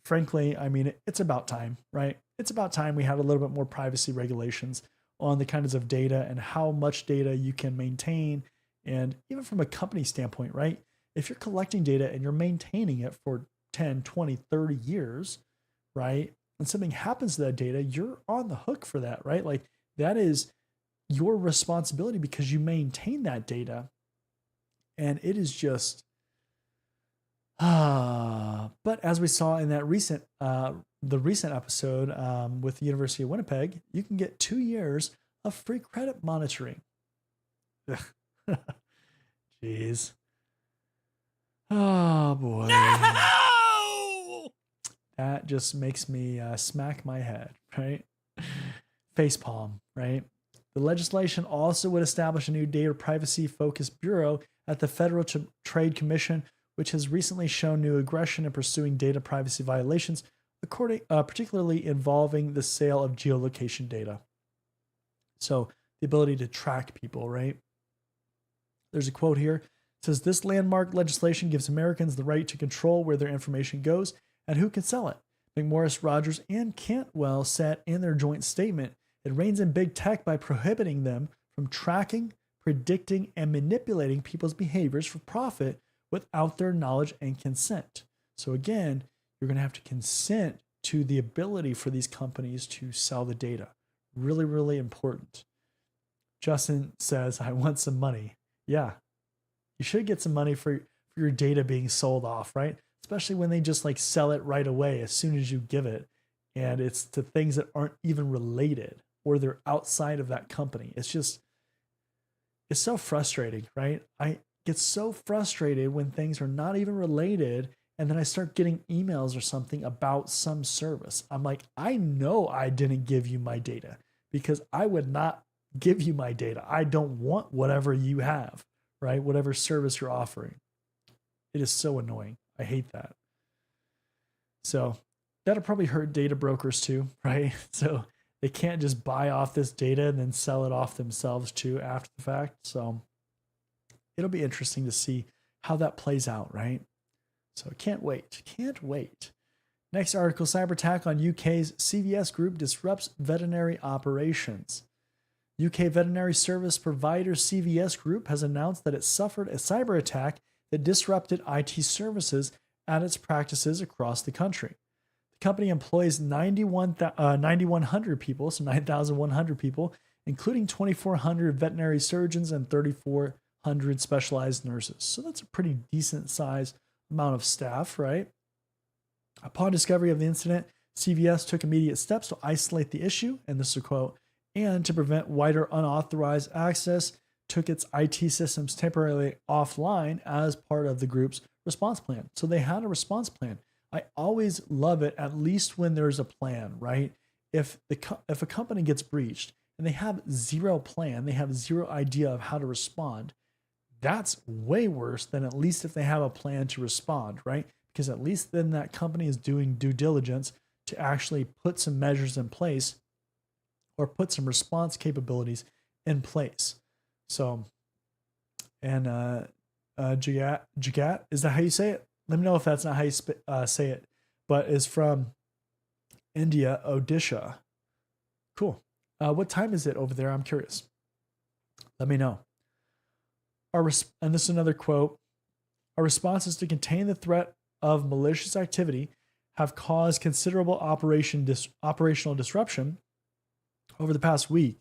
frankly, I mean, it's about time, right? It's about time we had a little bit more privacy regulations on the kinds of data and how much data you can maintain. And even from a company standpoint, right? if you're collecting data and you're maintaining it for 10, 20, 30 years, right? And something happens to that data, you're on the hook for that, right? Like that is your responsibility because you maintain that data. And it is just, but as we saw in that recent, the recent episode with the University of Winnipeg, you can get 2 years of free credit monitoring. Jeez. Oh boy. No! That just makes me smack my head, right? Facepalm, right? The legislation also would establish a new data privacy focused bureau at the Federal Trade Commission, which has recently shown new aggression in pursuing data privacy violations, particularly involving the sale of geolocation data. So the ability to track people, right? There's a quote here. It says, this landmark legislation gives Americans the right to control where their information goes and who can sell it. McMorris, Rogers, and Cantwell said in their joint statement, it reins in big tech by prohibiting them from tracking, predicting, and manipulating people's behaviors for profit without their knowledge and consent. So again, you're going to have to consent to the ability for these companies to sell the data. Really, really important. Justin says, I want some money. Yeah, you should get some money for your data being sold off, right? Especially when they just like sell it right away as soon as you give it. And it's to things that aren't even related or they're outside of that company. It's so frustrating, right? I get so frustrated when things are not even related. And then I start getting emails or something about some service. I'm like, I know I didn't give you my data because I would not give you my data. I don't want whatever you have, right? Whatever service you're offering. It is so annoying. I hate that. So that'll probably hurt data brokers too, right? So they can't just buy off this data and then sell it off themselves too after the fact. So it'll be interesting to see how that plays out, right? So can't wait. Can't wait. Next article, cyber attack on UK's CVS group disrupts veterinary operations. UK veterinary service provider CVS Group has announced that it suffered a cyber attack that disrupted IT services at its practices across the country. The company employs 9,100 people, so 9,100 people, including 2,400 veterinary surgeons and 3,400 specialized nurses. So that's a pretty decent size amount of staff, right? Upon discovery of the incident, CVS took immediate steps to isolate the issue, and this is a quote, and to prevent wider unauthorized access, took its IT systems temporarily offline as part of the group's response plan. So they had a response plan. I always love it, at least when there's a plan, right? If a company gets breached and they have zero plan, they have zero idea of how to respond, that's way worse than at least if they have a plan to respond, right? Because at least then that company is doing due diligence to actually put some measures in place or put some response capabilities in place. So, and Jagat, is that how you say it? Let me know if that's not how you say it, but is from India, Odisha. Cool. What time is it over there? I'm curious. Let me know. And this is another quote. Our responses to contain the threat of malicious activity have caused considerable operational disruption over the past week,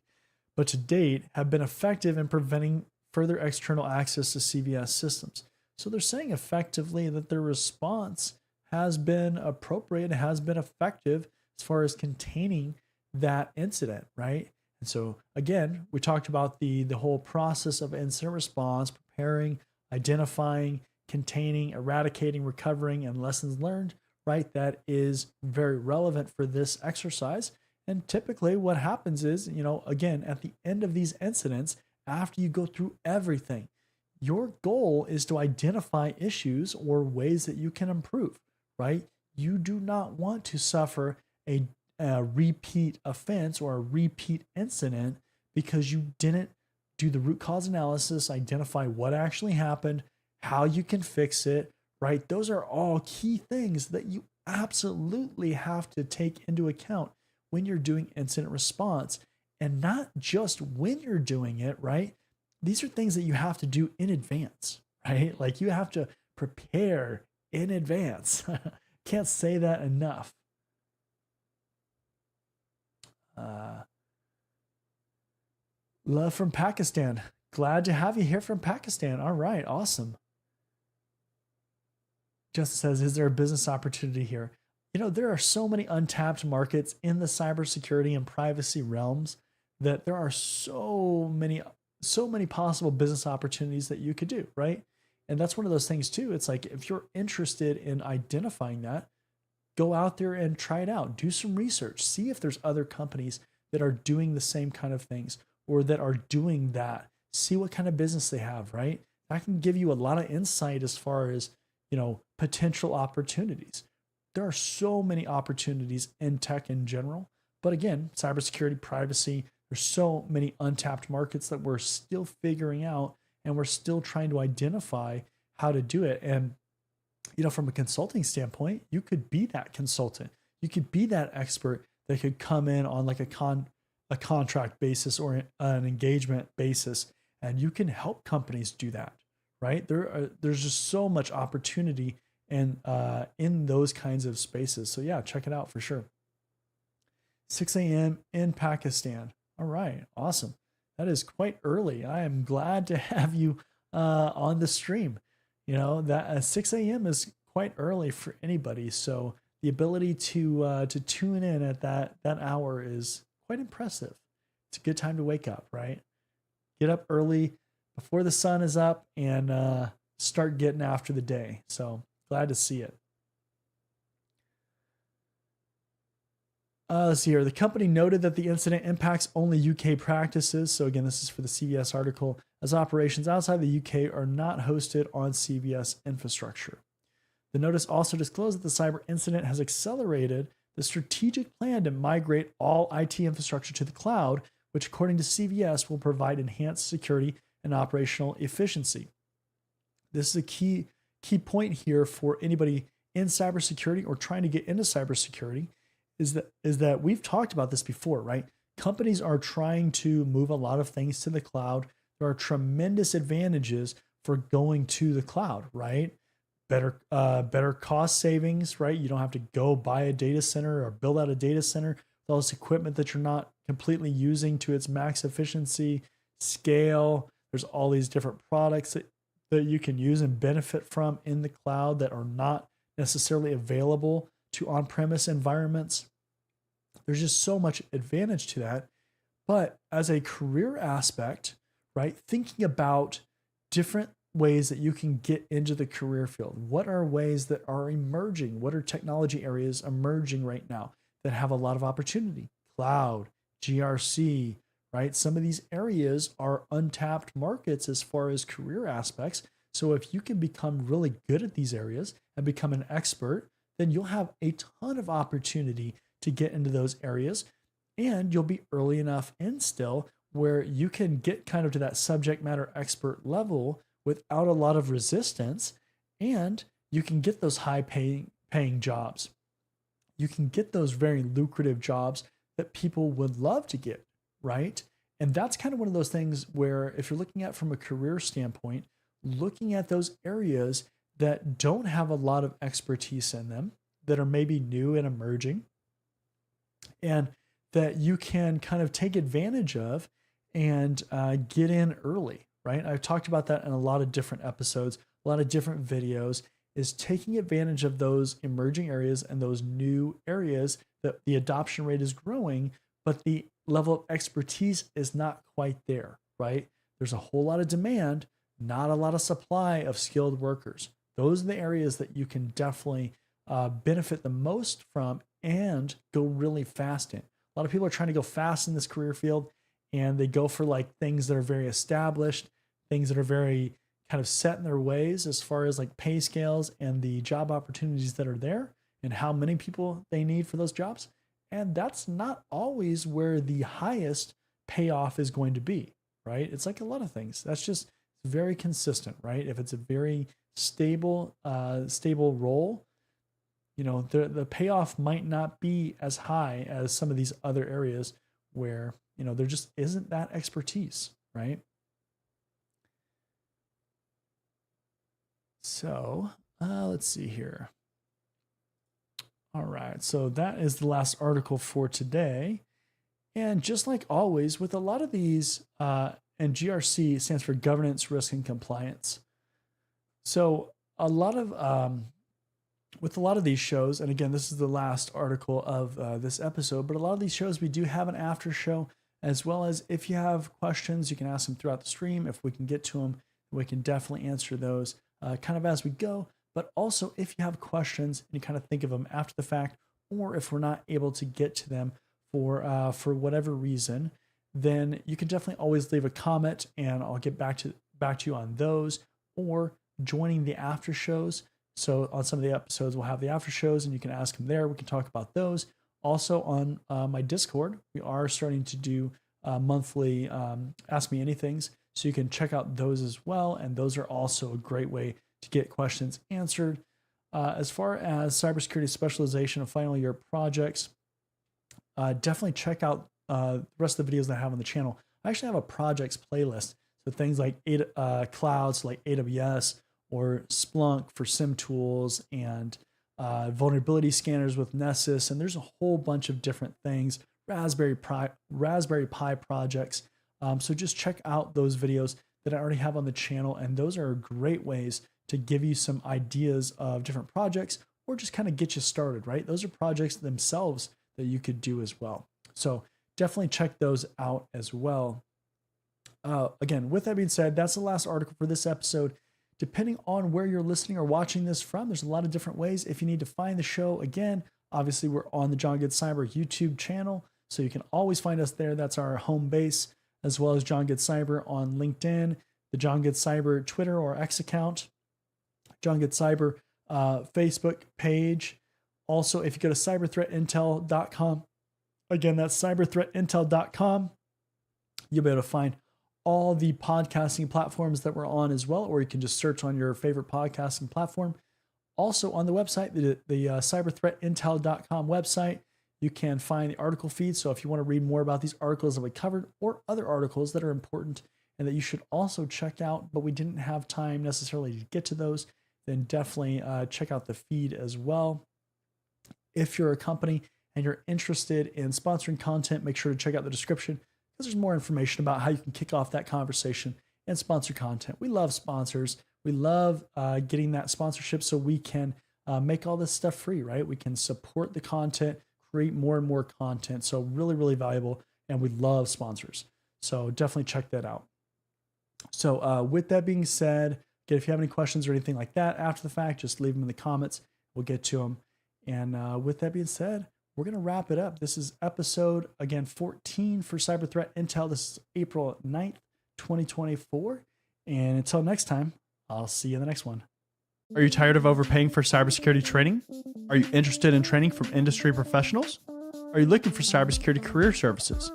but to date have been effective in preventing further external access to CVS systems. So they're saying effectively that their response has been appropriate, has been effective as far as containing that incident, right? And so again, we talked about the whole process of incident response, preparing, identifying, containing, eradicating, recovering, and lessons learned, right? That is very relevant for this exercise. And typically what happens is, again, at the end of these incidents, after you go through everything, your goal is to identify issues or ways that you can improve, right? You do not want to suffer a repeat offense or a repeat incident because you didn't do the root cause analysis, identify what actually happened, how you can fix it, right? Those are all key things that you absolutely have to take into account when you're doing incident response, and not just when you're doing it, right? These are things that you have to do in advance, right? Like you have to prepare in advance. Can't say that enough. Love from Pakistan. Glad to have you here from Pakistan. All right, awesome. Justin says, is there a business opportunity here? There are so many untapped markets in the cybersecurity and privacy realms that there are so many possible business opportunities that you could do, right? And that's one of those things too. It's like, if you're interested in identifying that, go out there and try it out. Do some research. See if there's other companies that are doing the same kind of things or that are doing that. See what kind of business they have, right? That can give you a lot of insight as far as, potential opportunities. There are so many opportunities in tech in general. But again, cybersecurity, privacy, there's so many untapped markets that we're still figuring out, and we're still trying to identify how to do it. And, from a consulting standpoint, you could be that consultant. You could be that expert that could come in on like a contract basis or an engagement basis, and you can help companies do that, right? There's just so much opportunity in those kinds of spaces. So yeah, check it out for sure. 6 a.m. in Pakistan. All right, awesome. That is quite early. I am glad to have you on the stream. That 6 a.m. is quite early for anybody. So the ability to tune in at that hour is quite impressive. It's a good time to wake up, right? Get up early before the sun is up and start getting after the day. So glad to see it. Let's see here. The company noted that the incident impacts only UK practices. So again, this is for the CVS article, as operations outside the UK are not hosted on CVS infrastructure. The notice also disclosed that the cyber incident has accelerated the strategic plan to migrate all IT infrastructure to the cloud, which according to CVS will provide enhanced security and operational efficiency. This is a key point here for anybody in cybersecurity or trying to get into cybersecurity, is that we've talked about this before, right? Companies are trying to move a lot of things to the cloud. There are tremendous advantages for going to the cloud, right? Better cost savings, right? You don't have to go buy a data center or build out a data center with all this equipment that you're not completely using to its max efficiency, scale. There's all these different products that you can use and benefit from in the cloud that are not necessarily available to on-premise environments. There's just so much advantage to that. But as a career aspect, right, thinking about different ways that you can get into the career field. What are ways that are emerging? What are technology areas emerging right now that have a lot of opportunity? Cloud, GRC, right? Some of these areas are untapped markets as far as career aspects. So if you can become really good at these areas and become an expert, then you'll have a ton of opportunity to get into those areas, and you'll be early enough in still where you can get kind of to that subject matter expert level without a lot of resistance, and you can get those high paying jobs. You can get those very lucrative jobs that people would love to get, right? And that's kind of one of those things where if you're looking at from a career standpoint, looking at those areas that don't have a lot of expertise in them, that are maybe new and emerging, and that you can kind of take advantage of and get in early, right? I've talked about that in a lot of different episodes, a lot of different videos, is taking advantage of those emerging areas and those new areas that the adoption rate is growing, but the level of expertise is not quite there, right? There's a whole lot of demand, not a lot of supply of skilled workers. Those are the areas that you can definitely benefit the most from and go really fast in. A lot of people are trying to go fast in this career field, and they go for like things that are very established, things that are very kind of set in their ways as far as like pay scales and the job opportunities that are there and how many people they need for those jobs. And that's not always where the highest payoff is going to be, right? It's like a lot of things. That's just very consistent, right? If it's a very stable role, you know, the payoff might not be as high as some of these other areas where, you know, there just isn't that expertise, right? So let's see here. All right, so that is the last article for today. And just like always, with a lot of these, and GRC stands for Governance, Risk, and Compliance. So with a lot of these shows, and again, this is the last article of this episode, but a lot of these shows, we do have an after show, as well as if you have questions, you can ask them throughout the stream. If we can get to them, we can definitely answer those kind of as we go. But also, if you have questions and you kind of think of them after the fact, or if we're not able to get to them for whatever reason, then you can definitely always leave a comment, and I'll get back to you on those, or joining the after shows. So on some of the episodes, we'll have the after shows, and you can ask them there. We can talk about those. Also on my Discord, we are starting to do monthly Ask Me Anythings, so you can check out those as well. And those are also a great way to get questions answered. As far as cybersecurity specialization and final year projects, definitely check out the rest of the videos that I have on the channel. I actually have a projects playlist. So things like clouds like AWS or Splunk for SIM tools, and vulnerability scanners with Nessus. And there's a whole bunch of different things, Raspberry Pi projects. So just check out those videos that I already have on the channel. And those are great ways to give you some ideas of different projects, or just kind of get you started, right? Those are projects themselves that you could do as well. So definitely check those out as well. Again, with that being said, that's the last article for this episode. Depending on where you're listening or watching this from, there's a lot of different ways. If you need to find the show, again, obviously we're on the John Good Cyber YouTube channel, so you can always find us there. That's our home base, as well as John Good Cyber on LinkedIn, the John Good Cyber Twitter or X account, John Good Cyber Facebook page. Also, if you go to cyberthreatintel.com, again, that's cyberthreatintel.com, you'll be able to find all the podcasting platforms that we're on as well, or you can just search on your favorite podcasting platform. Also on the website, the cyberthreatintel.com website, you can find the article feed. So if you want to read more about these articles that we covered, or other articles that are important and that you should also check out, but we didn't have time necessarily to get to those, then definitely check out the feed as well. If you're a company and you're interested in sponsoring content, make sure to check out the description, because there's more information about how you can kick off that conversation and sponsor content. We love sponsors. We love getting that sponsorship so we can make all this stuff free, right? We can support the content, create more and more content. So really, really valuable. And we love sponsors. So definitely check that out. So with that being said, again, if you have any questions or anything like that after the fact, just leave them in the comments. We'll get to them. And with that being said, we're going to wrap it up. This is episode, again, 14 for Cyber Threat Intel. This is April 9th, 2024. And until next time, I'll see you in the next one. Are you tired of overpaying for cybersecurity training? Are you interested in training from industry professionals? Are you looking for cybersecurity career services?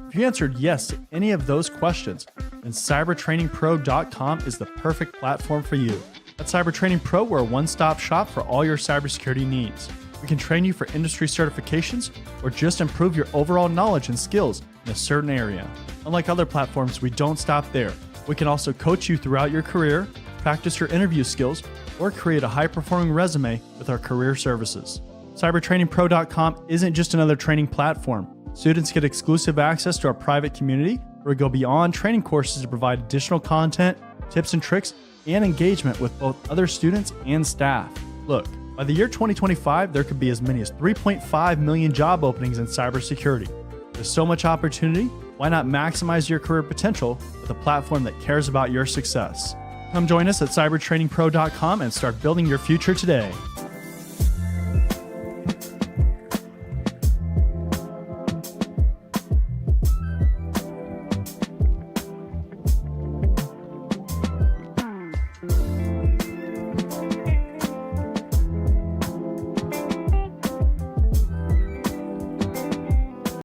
If you answered yes to any of those questions, then cybertrainingpro.com is the perfect platform for you. At Cyber Training Pro, we're a one-stop shop for all your cybersecurity needs. We can train you for industry certifications or just improve your overall knowledge and skills in a certain area. Unlike other platforms, we don't stop there. We can also coach you throughout your career, practice your interview skills, or create a high-performing resume with our career services. CybertrainingPro.com isn't just another training platform. Students get exclusive access to our private community, where we go beyond training courses to provide additional content, tips and tricks, and engagement with both other students and staff. Look, by the year 2025, there could be as many as 3.5 million job openings in cybersecurity. There's so much opportunity, why not maximize your career potential with a platform that cares about your success? Come join us at cybertrainingpro.com and start building your future today.